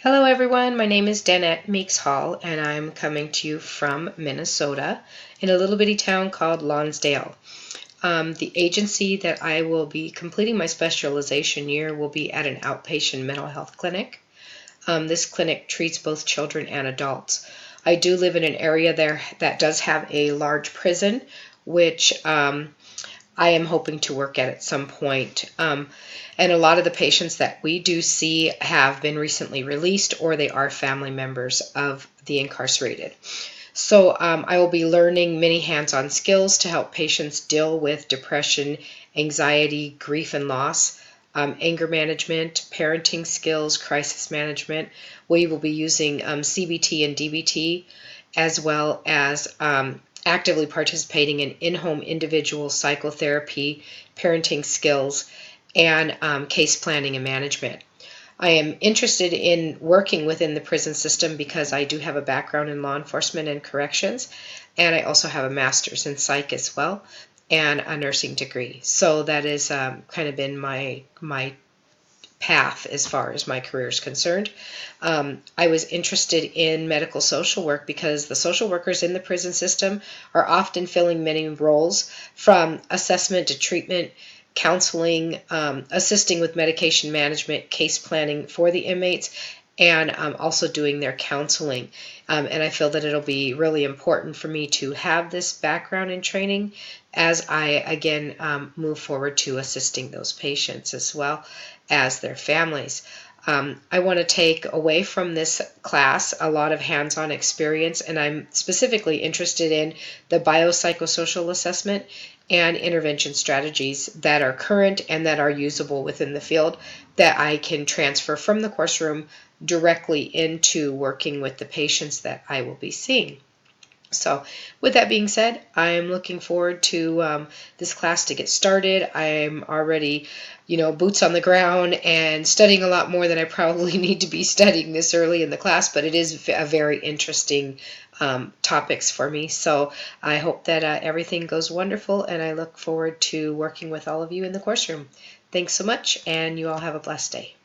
Hello everyone, my name is Danette Meeks-Hull and I'm coming to you from Minnesota in a little bitty town called Lonsdale. The agency that I will be completing my specialization year will be at an outpatient mental health clinic. This clinic treats both children and adults. I do live in an area there that does have a large prison, which I am hoping to work at some point. And a lot of the patients that we do see have been recently released or they are family members of the incarcerated. So I will be learning many hands-on skills to help patients deal with depression, anxiety, grief and loss, anger management, parenting skills, crisis management. We will be using CBT and DBT, as well as actively participating in-home individual psychotherapy, parenting skills, and case planning and management. I am interested in working within the prison system because I do have a background in law enforcement and corrections, and I also have a master's in psych as well, and a nursing degree. So that is kind of been my path as far as my career is concerned. I was interested in medical social work because the social workers in the prison system are often filling many roles, from assessment to treatment, counseling, assisting with medication management, case planning for the inmates, and also doing their counseling. And I feel that it'll be really important for me to have this background and training as I, again, move forward to assisting those patients as well as their families. I want to take away from this class a lot of hands-on experience, and I'm specifically interested in the biopsychosocial assessment and intervention strategies that are current and that are usable within the field that I can transfer from the course room directly into working with the patients that I will be seeing. So with that being said, I'm looking forward to this class to get started. I'm already, boots on the ground and studying a lot more than I probably need to be studying this early in the class, but it is a very interesting topics for me. So I hope that everything goes wonderful, and I look forward to working with all of you in the course room. Thanks so much, and you all have a blessed day.